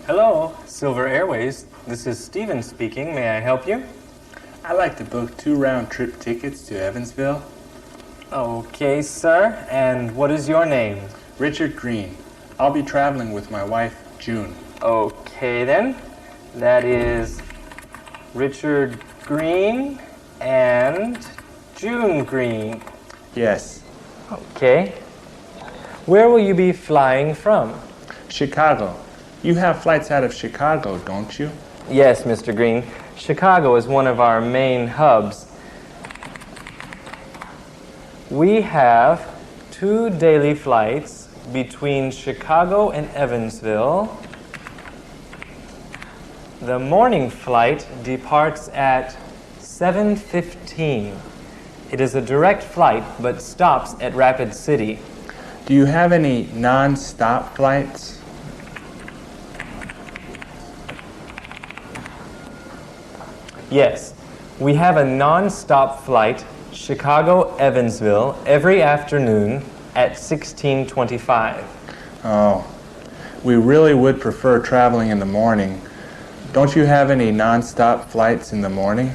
Hello, Silver Airways. This is Steven speaking. May I help you? I'd like to book 2 round-trip tickets to Evansville. Okay, sir. And what is your name? Richard Green. I'll be traveling with my wife, June. Okay, then. That is Richard Green and June Green. Yes. Okay. Where will you be flying from? Chicago. You have flights out of Chicago, don't you? Yes, Mr. Green. Chicago is one of our main hubs. We have 2 daily flights between Chicago and Evansville. The morning flight departs at 7:15. It is a direct flight but stops at Rapid City. Do you have any non-stop flights? Yes, we have a non-stop flight Chicago-Evansville every afternoon at 16:25. Oh, we really would prefer traveling in the morning. Don't you have any non-stop flights in the morning?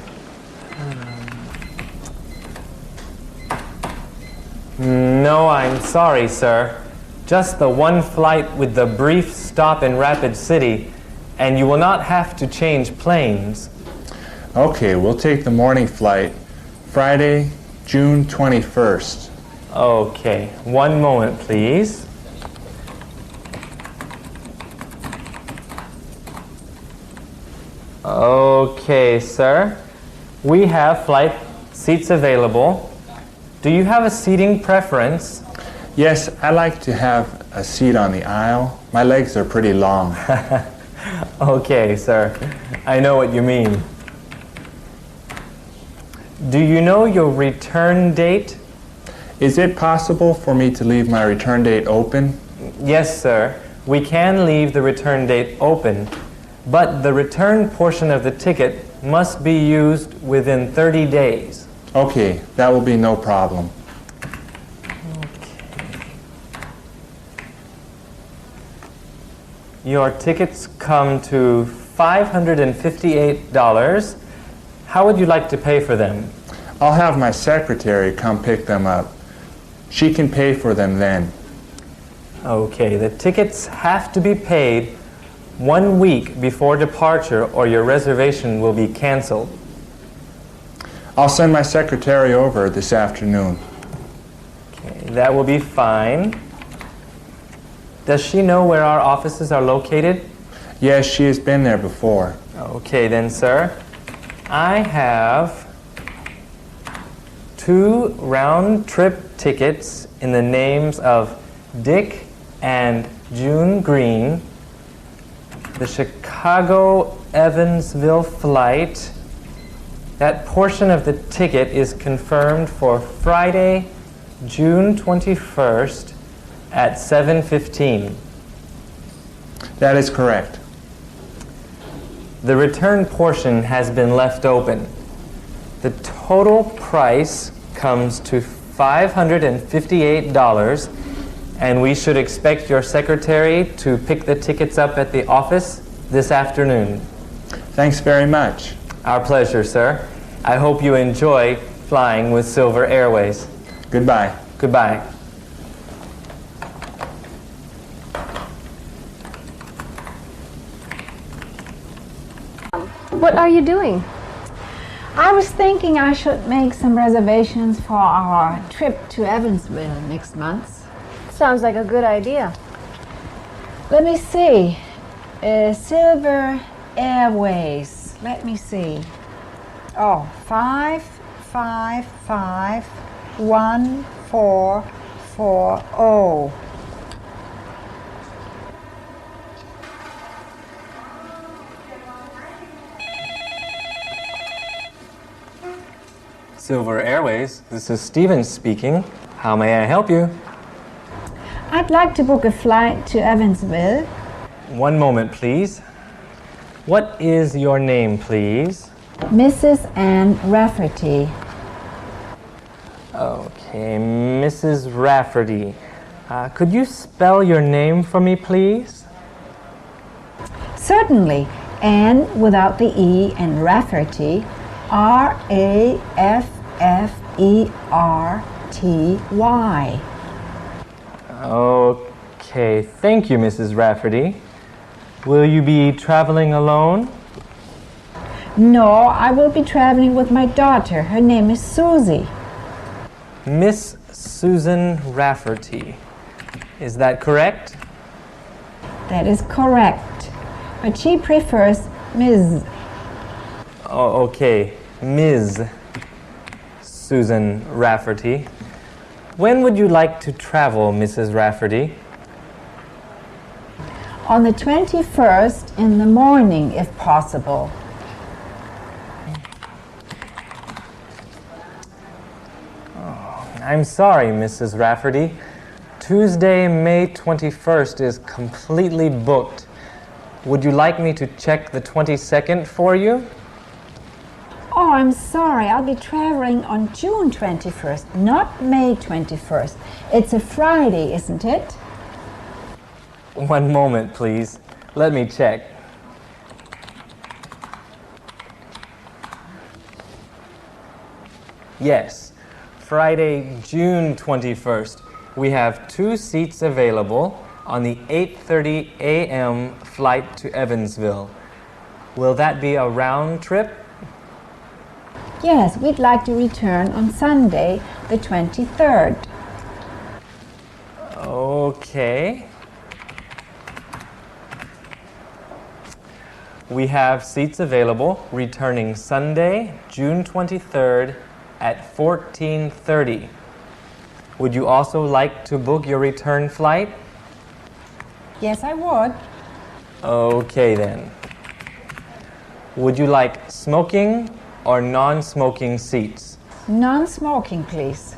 No, I'm sorry, sir. Just the one flight with the brief stop in Rapid City, and you will not have to change planes. Okay, we'll take the morning flight, Friday, June 21st. Okay, one moment, please. Okay, sir. We have flight seats available. Do you have a seating preference? Yes, I like to have a seat on the aisle. My legs are pretty long. Okay, sir. I know what you mean. Do you know your return date? Is it possible for me to leave my return date open? Yes, sir. We can leave the return date open, but the return portion of the ticket must be used within 30 days. Okay, that will be no problem. Your tickets come to $558. How would you like to pay for them? I'll have my secretary come pick them up. She can pay for them then. Okay, the tickets have to be paid 1 week before departure or your reservation will be canceled. I'll send my secretary over this afternoon. Okay, that will be fine. Does she know where our offices are located? Yes, she has been there before. Okay then, sir. I have 2 round-trip tickets in the names of Dick and June Green. The Chicago-Evansville flight, that portion of the ticket is confirmed for Friday, June 21st at 7:15. That is correct. The return portion has been left open. The total price comes to $558, and we should expect your secretary to pick the tickets up at the office this afternoon. Thanks very much. Our pleasure, sir. I hope you enjoy flying with Silver Airways. Goodbye. Goodbye. What are you doing? I was thinking I should make some reservations for our trip to Evansville next month. Sounds like a good idea. Let me see. Silver Airways. Let me see. Oh, 5551440. Silver Airways, this is Steven speaking. How may I help you? I'd like to book a flight to Evansville. One moment, please. What is your name, please? Mrs. Ann Rafferty. Okay, Mrs. Rafferty. Could you spell your name for me, please? Certainly, and without the E and Rafferty, R-A-F-F-E-R-T-Y. Okay, thank you, Mrs. Rafferty. Will you be traveling alone? No, I will be traveling with my daughter. Her name is Susie. Miss Susan Rafferty. Is that correct? That is correct. But she prefers Ms. Oh, okay. Ms. Susan Rafferty. When would you like to travel, Mrs. Rafferty? On the 21st in the morning, if possible. I'm sorry, Mrs. Rafferty. Tuesday, May 21st is completely booked. Would you like me to check the 22nd for you? Oh, I'm sorry. I'll be traveling on June 21st, not May 21st. It's a Friday, isn't it? One moment, please. Let me check. Yes, Friday, June 21st. We have 2 seats available on the 8:30 a.m. flight to Evansville. Will that be a round trip? Yes, we'd like to return on Sunday, the 23rd. Okay. We have seats available returning Sunday, June 23rd at 14:30. Would you also like to book your return flight? Yes, I would. Okay then. Would you like smoking or non-smoking seats? Non-smoking, please.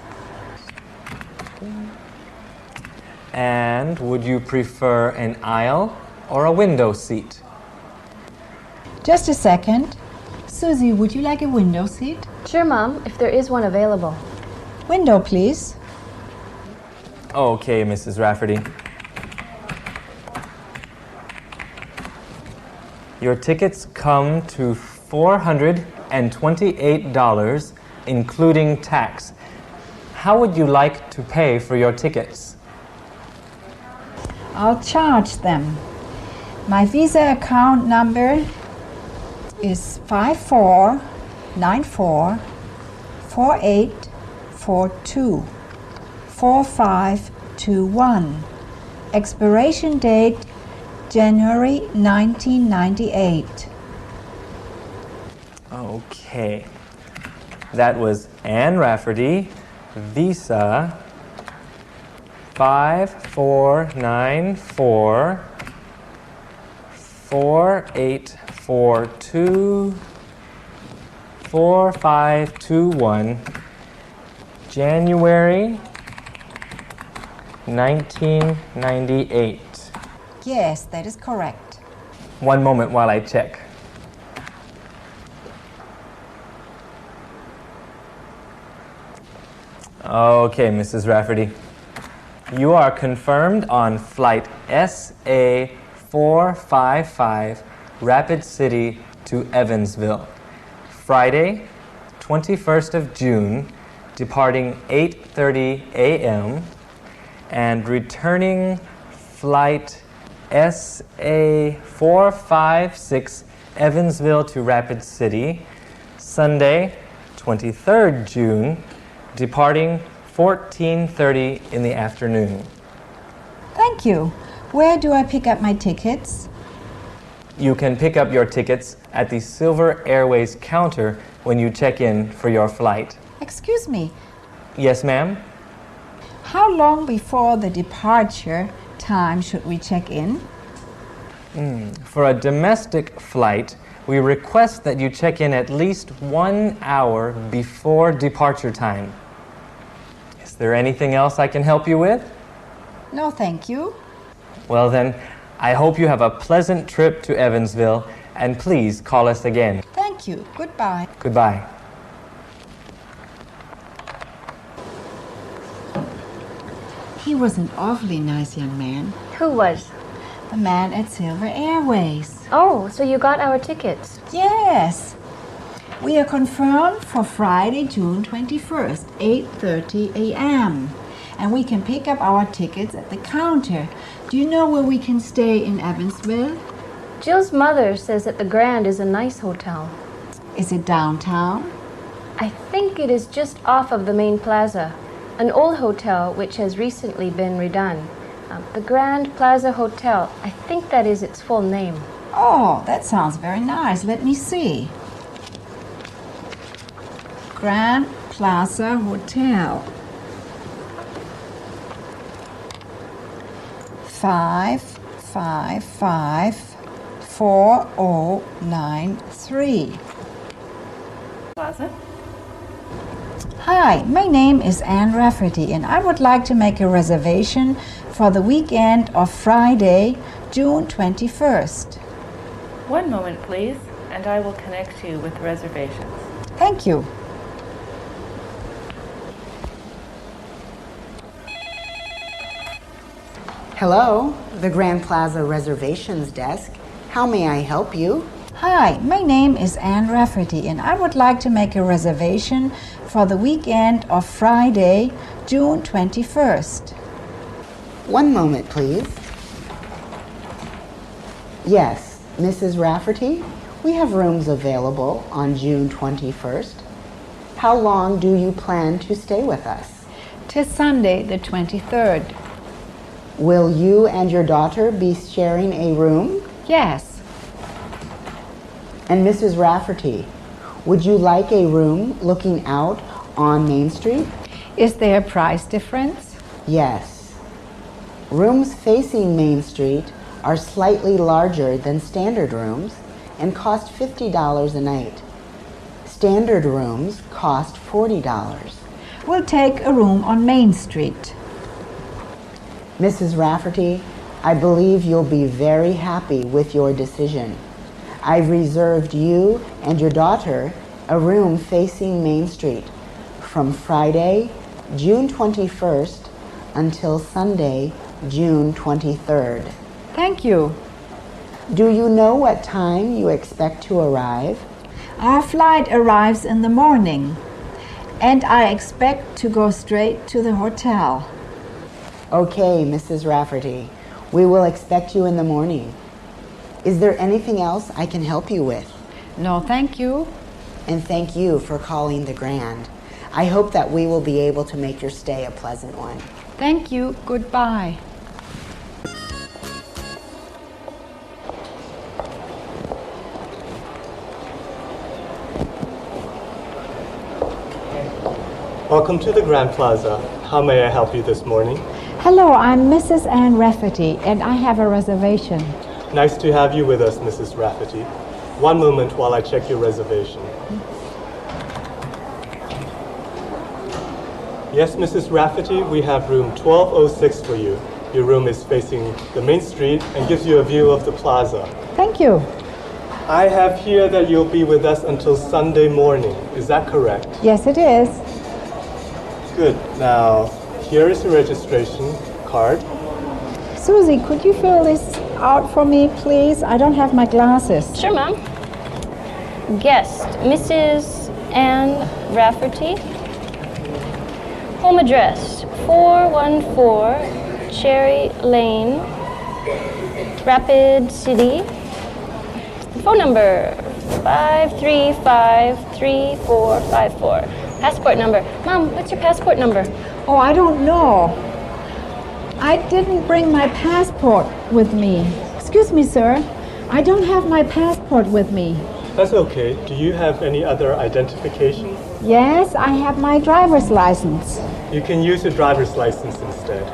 And would you prefer an aisle or a window seat? Just a second. Susie, would you like a window seat? Sure, Mom, if there is one available. Window, please. Okay, Mrs. Rafferty. Your tickets come to $428, including tax. How would you like to pay for your tickets? I'll charge them. My Visa account number is 54944842 4521. Expiration date January 1998. Okay. That was Anne Rafferty, Visa 5494 4842 4521, January 1998. Yes, that is correct. One moment while I check. Okay, Mrs. Rafferty. You are confirmed on flight SA 455, Rapid City to Evansville. Friday, 21st of June, departing 8:30 a.m. and returning flight SA 456, Evansville to Rapid City, Sunday, 23rd June, departing 14:30 in the afternoon. Thank you. Where do I pick up my tickets? You can pick up your tickets at the Silver Airways counter when you check in for your flight. Excuse me, Yes, ma'am? how long before the departure time should we check in? For a domestic flight, we request that you check in at least 1 hour before departure time. Is there anything else I can help you with? No, thank you. Well then, I hope you have a pleasant trip to Evansville, and please call us again. Thank you. Goodbye. Goodbye. He was an awfully nice young man. Who was? the man at Silver Airways. Oh, so you got our tickets. Yes. We are confirmed for Friday, June 21st, 8:30 a.m. And we can pick up our tickets at the counter. Do you know where we can stay in Evansville? Jill's mother says that the Grand is a nice hotel. Is it downtown? I think it is just off of the main plaza, an old hotel which has recently been redone. The Grand Plaza Hotel, I think that is its full name. Oh, that sounds very nice. Let me see. Grand Plaza Hotel. 555-4093. Plaza? Hi, my name is Anne Rafferty and I would like to make a reservation for the weekend of Friday, June 21st. One moment, please, and I will connect you with reservations. Thank you. Hello, the Grand Plaza Reservations Desk. How may I help you? Hi, my name is Anne Rafferty and I would like to make a reservation for the weekend of Friday, June 21st. One moment, please. Yes, Mrs. Rafferty, we have rooms available on June 21st. How long do you plan to stay with us? Till Sunday, the 23rd. Will you and your daughter be sharing a room? Yes. And Mrs. Rafferty, would you like a room looking out on Main Street? Is there a price difference? Yes. Rooms facing Main Street are slightly larger than standard rooms and cost $50 a night. Standard rooms cost $40. We'll take a room on Main Street. Mrs. Rafferty, I believe you'll be very happy with your decision. I've reserved you and your daughter a room facing Main Street from Friday, June 21st until Sunday, June 23rd. Thank you. Do you know what time you expect to arrive? Our flight arrives in the morning and I expect to go straight to the hotel. Okay, Mrs. Rafferty, we will expect you in the morning. Is there anything else I can help you with? No, thank you. And thank you for calling the Grand. I hope that we will be able to make your stay a pleasant one. Thank you. Goodbye. Welcome to the Grand Plaza. How may I help you this morning? Hello, I'm Mrs. Anne Rafferty and I have a reservation. Nice to have you with us, Mrs. Rafferty. One moment while I check your reservation. Yes, Mrs. Rafferty, we have room 1206 for you. Your room is facing the main street and gives you a view of the plaza. Thank you. I have here that you'll be with us until Sunday morning. Is that correct? Yes, it is. Good. Now, here is your registration card. Susie, could you fill this out for me, please? I don't have my glasses. Sure, Mom. Guest, Mrs. Anne Rafferty. Home address, 414 Cherry Lane, Rapid City. Phone number, 535-3454. Passport number. Mom, what's your passport number? Oh, I don't know. I didn't bring my passport with me. Excuse me, sir. I don't have my passport with me. That's okay. Do you have any other identification? Yes, I have my driver's license. You can use your driver's license instead.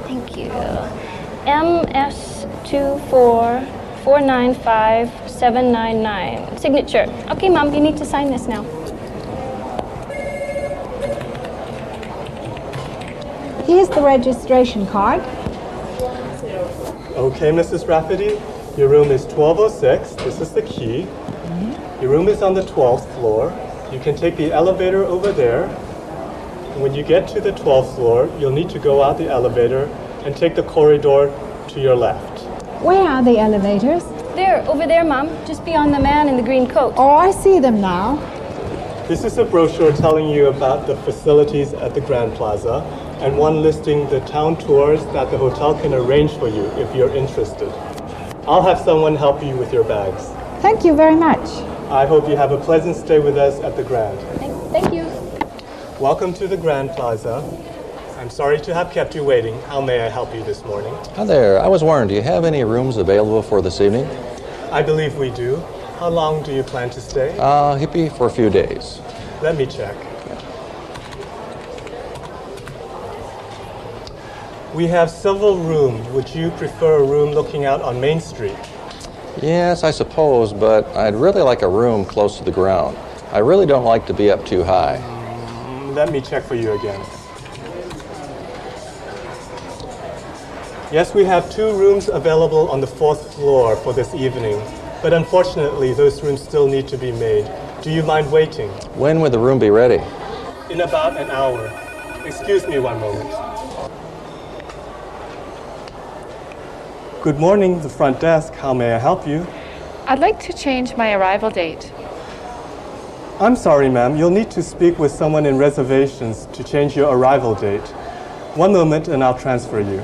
Thank you. MS24495-799. Signature. Okay, Mom, you need to sign this now. Here's the registration card. Okay, Mrs. Rafferty, your room is 1206. This is the key. Your room is on the 12th floor. You can take the elevator over there. And when you get to the 12th floor, you'll need to go out the elevator and take the corridor to your left. Where are the elevators? There, over there, Mom. Just beyond the man in the green coat. Oh, I see them now. This is a brochure telling you about the facilities at the Grand Plaza and one listing the town tours that the hotel can arrange for you if you're interested. I'll have someone help you with your bags. Thank you very much. I hope you have a pleasant stay with us at the Grand. Thank you. Welcome to the Grand Plaza. I'm sorry to have kept you waiting. How may I help you this morning? Hi there. I was wondering, do you have any rooms available for this evening? I believe we do. How long do you plan to stay? Hippie for a few days. Let me check. We have several rooms. Would you prefer a room looking out on Main Street? Yes, I suppose, but I'd really like a room close to the ground. I really don't like to be up too high. Let me check for you again. Yes, we have 2 rooms available on the 4th floor for this evening, but unfortunately those rooms still need to be made. Do you mind waiting? When would the room be ready? In about an hour. Excuse me one moment. Good morning, the front desk. How may I help you? I'd like to change my arrival date. I'm sorry, ma'am. You'll need to speak with someone in reservations to change your arrival date. One moment and I'll transfer you.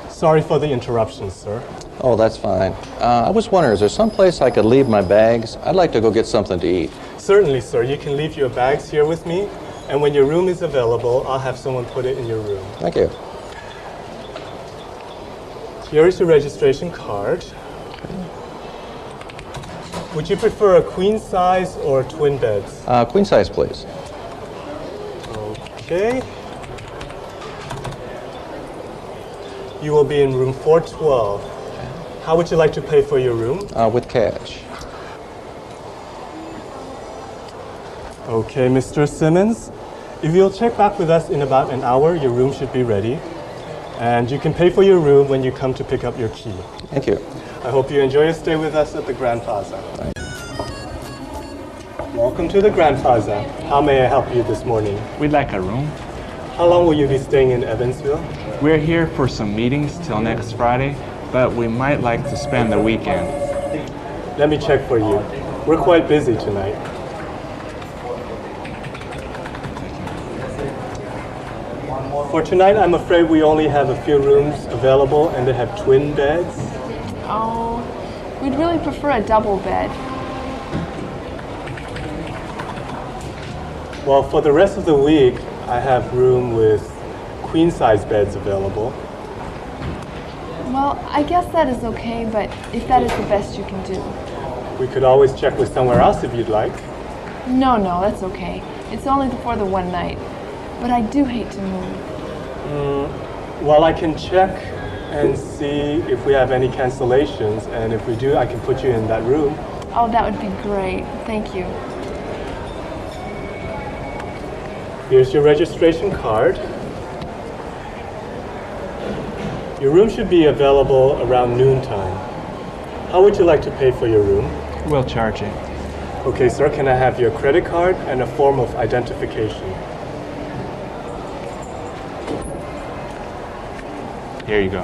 Sorry for the interruption, sir. Oh, that's fine. I was wondering, is there some place I could leave my bags? I'd like to go get something to eat. Certainly, sir. You can leave your bags here with me, and when your room is available, I'll have someone put it in your room. Thank you. Here is your registration card. Would you prefer a queen size or twin beds? Queen size, please. Okay. You will be in room 412. How would you like to pay for your room? With cash. Okay, Mr. Simmons. If you'll check back with us in about an hour, your room should be ready. And you can pay for your room when you come to pick up your key. Thank you. I hope you enjoy your stay with us at the Grand Plaza. Welcome to the Grand Plaza. How may I help you this morning? We'd like a room. How long will you be staying in Evansville? We're here for some meetings till next Friday, but we might like to spend the weekend. Let me check for you. We're quite busy tonight. For tonight, I'm afraid we only have a few rooms available and they have twin beds. Oh, we'd really prefer a double bed. Well, for the rest of the week, I have room with queen-size beds available. Well, I guess that is okay, but if that is the best you can do. We could always check with somewhere else if you'd like. No, that's okay. It's only for the one night. But I do hate to move. Well, I can check and see if we have any cancellations, and if we do, I can put you in that room. Oh, that would be great. Thank you. Here's your registration card. Your room should be available around noontime. How would you like to pay for your room? We'll charge it. Okay, sir, can I have your credit card and a form of identification? Here you go.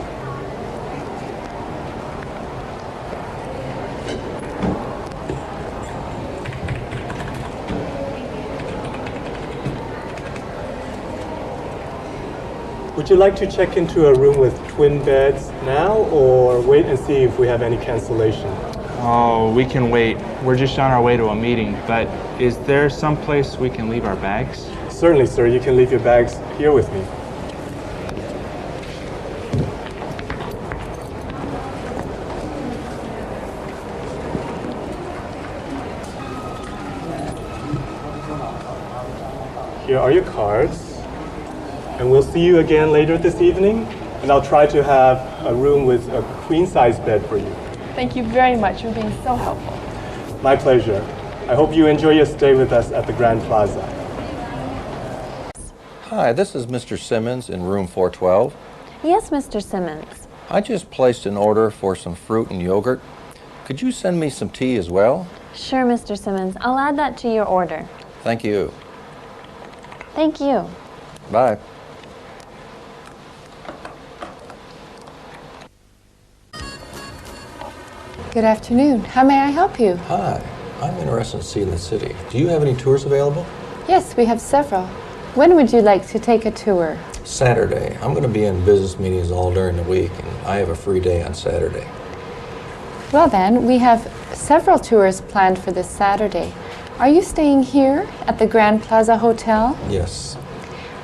Would you like to check into a room with twin beds now, or wait and see if we have any cancellation? Oh, we can wait. We're just on our way to a meeting, but is there some place we can leave our bags? Certainly, sir. You can leave your bags here with me. Here are your cards. And we'll see you again later this evening. And I'll try to have a room with a queen-size bed for you. Thank you very much. You're being so helpful. My pleasure. I hope you enjoy your stay with us at the Grand Plaza. Hi, this is Mr. Simmons in room 412. Yes, Mr. Simmons. I just placed an order for some fruit and yogurt. Could you send me some tea as well? Sure, Mr. Simmons. I'll add that to your order. Thank you. Thank you. Bye. Good afternoon. How may I help you? Hi, I'm interested in seeing the city. Do you have any tours available? Yes, we have several. When would you like to take a tour? Saturday. I'm going to be in business meetings all during the week, and I have a free day on Saturday. Well then, we have several tours planned for this Saturday. Are you staying here at the Grand Plaza Hotel? Yes.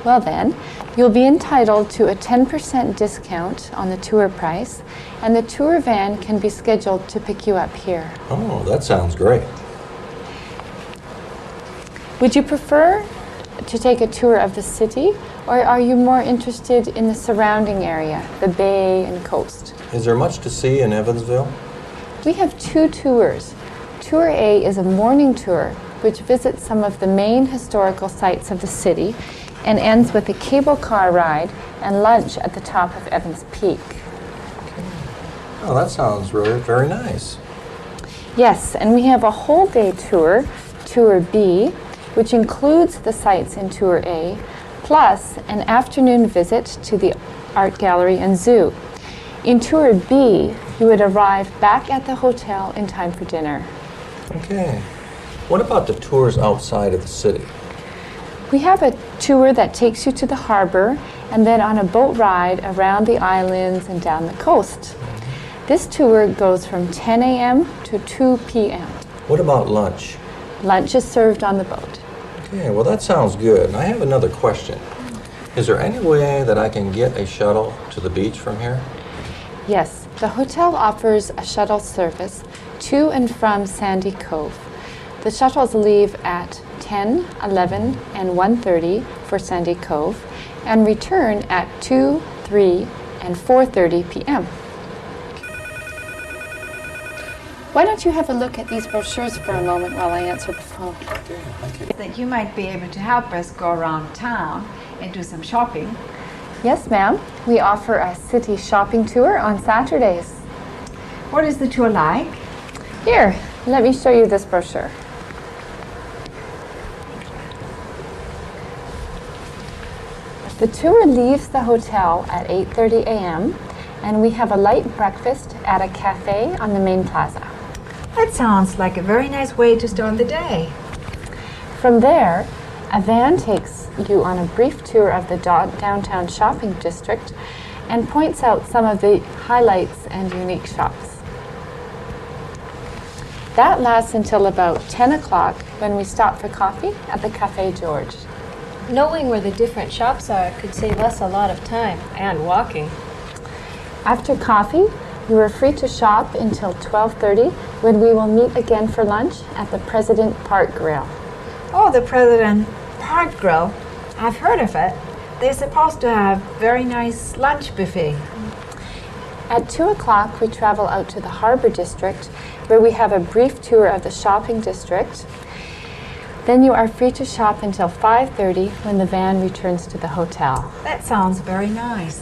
Well then, you'll be entitled to a 10% discount on the tour price, and the tour van can be scheduled to pick you up here. Oh, that sounds great. Would you prefer to take a tour of the city, or are you more interested in the surrounding area, the bay and coast? Is there much to see in Evansville? We have two tours. Tour A is a morning tour, which visits some of the main historical sites of the city and ends with a cable car ride and lunch at the top of Evans Peak. Oh, that sounds really very nice. Yes, and we have a whole day tour, Tour B, which includes the sites in Tour A, plus an afternoon visit to the art gallery and zoo. In Tour B, you would arrive back at the hotel in time for dinner. Okay. What about the tours outside of the city? We have a tour that takes you to the harbor and then on a boat ride around the islands and down the coast. This tour goes from 10 a.m. to 2 p.m. What about lunch? Lunch is served on the boat. Okay, well that sounds good. And I have another question. Is there any way that I can get a shuttle to the beach from here? Yes, the hotel offers a shuttle service to and from Sandy Cove. The shuttles leave at 10, 11, and 1:30 for Sandy Cove and return at 2, 3, and 4:30 p.m. Why don't you have a look at these brochures for a moment while I answer the phone? Okay, thank you. That you might be able to help us go around town and do some shopping. Yes, ma'am. We offer a city shopping tour on Saturdays. What is the tour like? Here, let me show you this brochure. The tour leaves the hotel at 8:30 a.m. and we have a light breakfast at a cafe on the main plaza. That sounds like a very nice way to start the day. From there, a van takes you on a brief tour of the downtown shopping district and points out some of the highlights and unique shops. That lasts until about 10 o'clock when we stop for coffee at the Café George. Knowing where the different shops are could save us a lot of time and walking. After coffee, you are free to shop until 12:30 when we will meet again for lunch at the President Park Grill. Oh, the President Park Grill. I've heard of it. They're supposed to have very nice lunch buffet. At 2 o'clock, we travel out to the Harbor District where we have a brief tour of the shopping district. Then you are free to shop until 5:30 when the van returns to the hotel. That sounds very nice.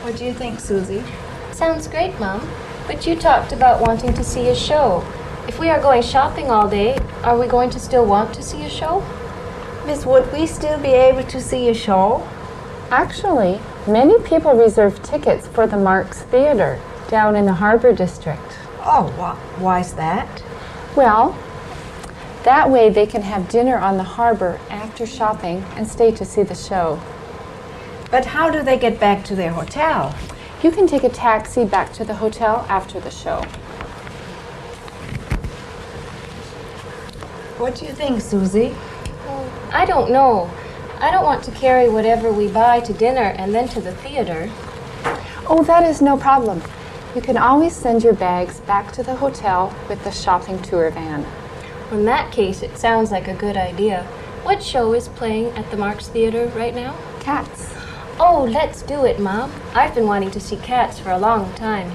What do you think, Susie? Sounds great, Mom. But you talked about wanting to see a show. If we are going shopping all day, are we going to still want to see a show? Miss, would we still be able to see a show? Actually, many people reserve tickets for the Marx Theater down in the Harbor District. Oh, why is that? Well, that way they can have dinner on the harbor after shopping and stay to see the show. But how do they get back to their hotel? You can take a taxi back to the hotel after the show. What do you think, Susie? I don't know. I don't want to carry whatever we buy to dinner and then to the theater. Oh, that is no problem. You can always send your bags back to the hotel with the shopping tour van. In that case, it sounds like a good idea. What show is playing at the Marx Theater right now? Cats. Oh, let's do it, Mom. I've been wanting to see Cats for a long time.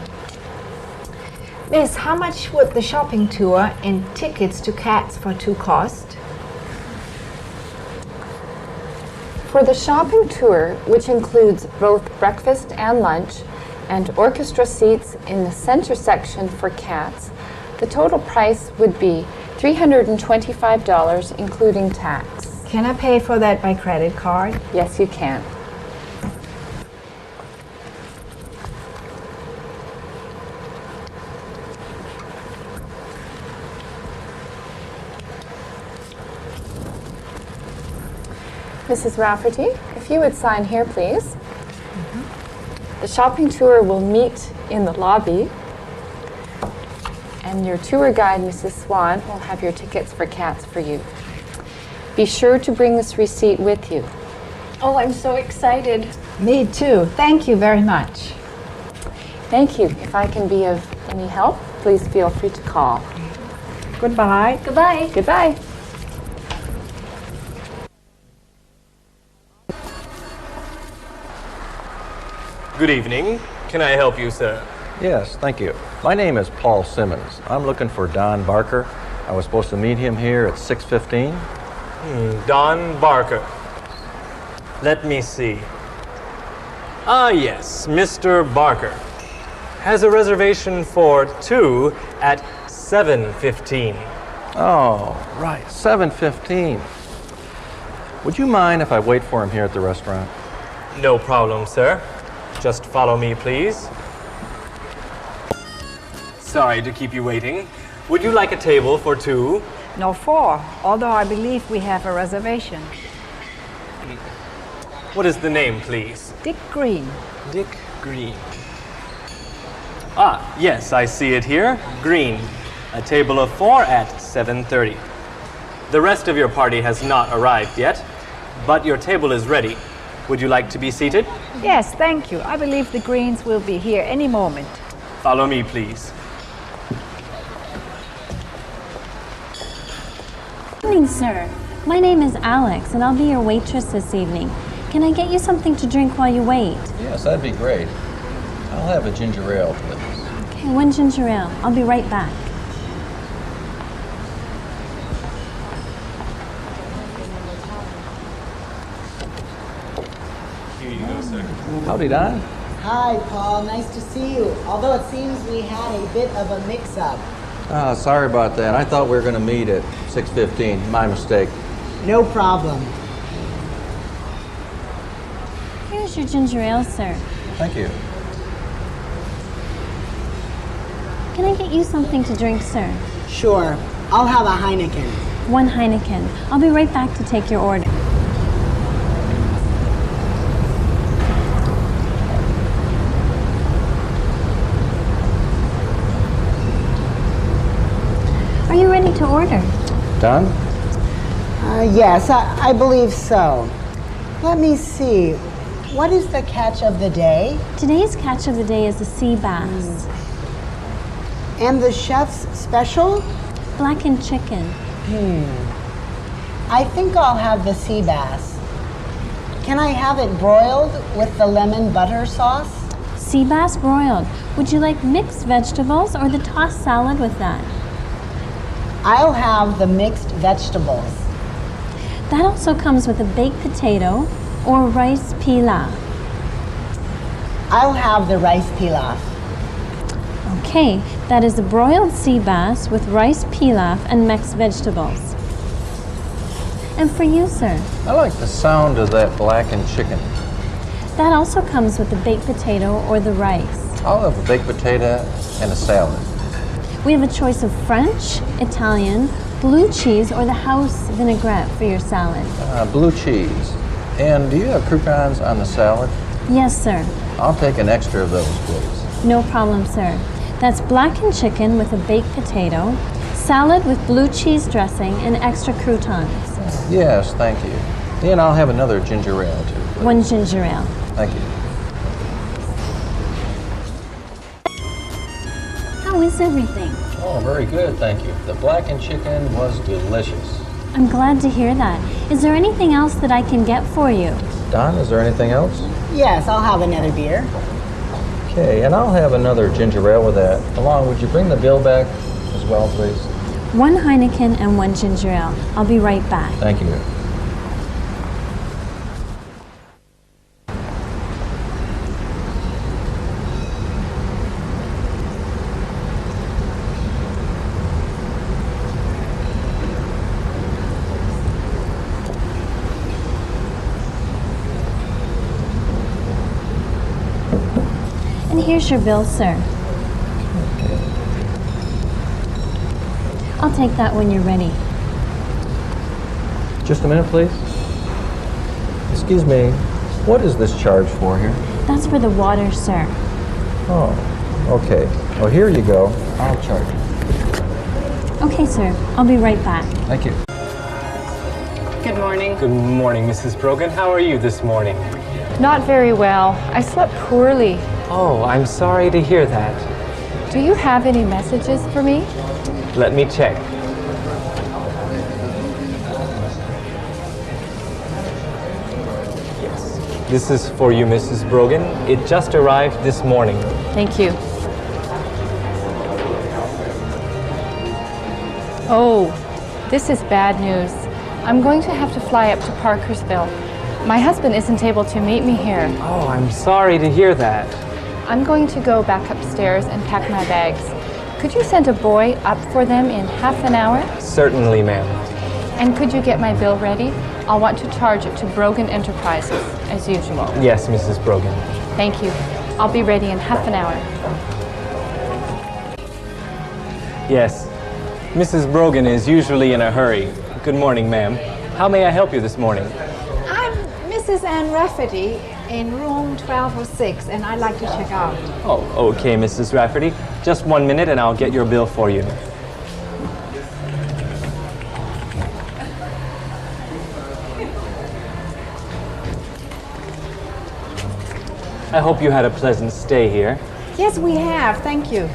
Miss, how much would the shopping tour and tickets to Cats for two cost? For the shopping tour, which includes both breakfast and lunch, and orchestra seats in the center section for Cats, the total price would be $325, including tax. Can I pay for that by credit card? Yes, you can. Mrs. Rafferty, if you would sign here, please. The shopping tour will meet in the lobby, and your tour guide, Mrs. Swan, will have your tickets for cats for you. Be sure to bring this receipt with you. Oh, I'm so excited. Me too. Thank you very much. Thank you. If I can be of any help, please feel free to call. Goodbye. Goodbye. Goodbye. Good evening. Can I help you, sir? Yes, thank you. My name is Paul Simmons. I'm looking for Don Barker. I was supposed to meet him here at 6:15. Don Barker. Let me see. Ah, yes, Mr. Barker has a reservation for 2 at 7:15. Oh, right, 7:15. Would you mind if I wait for him here at the restaurant? No problem, sir. Just follow me, please. Sorry to keep you waiting. Would you like a table for 2? No, 4, although I believe we have a reservation. What is the name, please? Dick Green. Dick Green. Ah, yes, I see it here. Green. A table of 4 at 7:30. The rest of your party has not arrived yet, but your table is ready. Would you like to be seated? Yes, thank you. I believe the Greens will be here any moment. Follow me, please. Good evening, sir. My name is Alex, and I'll be your waitress this evening. Can I get you something to drink while you wait? Yes, that'd be great. I'll have a ginger ale, please. Okay, 1 ginger ale. I'll be right back. Here you go, sir. Howdy, Don. Hi, Paul. Nice to see you. Although it seems we had a bit of a mix-up. Ah, sorry about that. I thought we were going to meet at 6:15. My mistake. No problem. Here's your ginger ale, sir. Thank you. Can I get you something to drink, sir? Sure. I'll have a Heineken. 1 Heineken. I'll be right back to take your order. Are you ready to order? Don? Yes, I believe so. Let me see. What is the catch of the day? Today's catch of the day is the sea bass. And the chef's special? Blackened chicken. I think I'll have the sea bass. Can I have it broiled with the lemon butter sauce? Sea bass broiled. Would you like mixed vegetables or the tossed salad with that? I'll have the mixed vegetables. That also comes with a baked potato or rice pilaf. I'll have the rice pilaf. Okay, that is a broiled sea bass with rice pilaf and mixed vegetables. And for you, sir? I like the sound of that blackened chicken. That also comes with the baked potato or the rice. I'll have a baked potato and a salad. We have a choice of French, Italian, blue cheese, or the house vinaigrette for your salad. Blue cheese. And do you have croutons on the salad? Yes, sir. I'll take an extra of those, please. No problem, sir. That's blackened chicken with a baked potato, salad with blue cheese dressing, and extra croutons. Yes, thank you. And I'll have another ginger ale, too, please. 1 ginger ale. Thank you. How is everything? Oh, very good, thank you. The blackened chicken was delicious. I'm glad to hear that. Is there anything else that I can get for you? Don, is there anything else? Yes, I'll have another beer. Okay, and I'll have another ginger ale with that. Along, would you bring the bill back as well, please? 1 Heineken and 1 ginger ale. I'll be right back. Thank you. And here's your bill, sir. I'll take that when you're ready. Just a minute, please. Excuse me, what is this charge for here? That's for the water, sir. Oh, okay. Well, here you go. I'll charge you. Okay, sir. I'll be right back. Thank you. Good morning. Good morning, Mrs. Brogan. How are you this morning? Not very well. I slept poorly. Oh, I'm sorry to hear that. Do you have any messages for me? Let me check. Yes. This is for you, Mrs. Brogan. It just arrived this morning. Thank you. Oh, this is bad news. I'm going to have to fly up to Parkersville. My husband isn't able to meet me here. Oh, I'm sorry to hear that. I'm going to go back upstairs and pack my bags. Could you send a boy up for them in half an hour? Certainly, ma'am. And could you get my bill ready? I'll want to charge it to Brogan Enterprises, as usual. Yes, Mrs. Brogan. Thank you. I'll be ready in half an hour. Yes. Mrs. Brogan is usually in a hurry. Good morning, ma'am. How may I help you this morning? I'm Mrs. Ann Rafferty in room 1206, and I'd like to check out. Oh, okay, Mrs. Rafferty. Just 1 minute and I'll get your bill for you. I hope you had a pleasant stay here. Yes, we have. Thank you.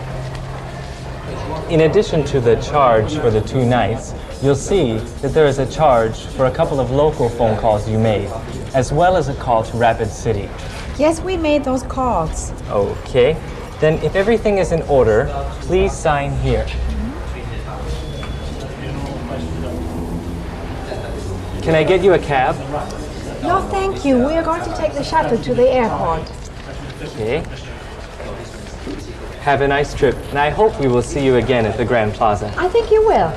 In addition to the charge for the 2 nights, you'll see that there is a charge for a couple of local phone calls you made, as well as a call to Rapid City. Yes, we made those calls. Okay. Then if everything is in order, please sign here. Can I get you a cab? No, thank you. We are going to take the shuttle to the airport. Okay. Have a nice trip, and I hope we will see you again at the Grand Plaza. I think you will.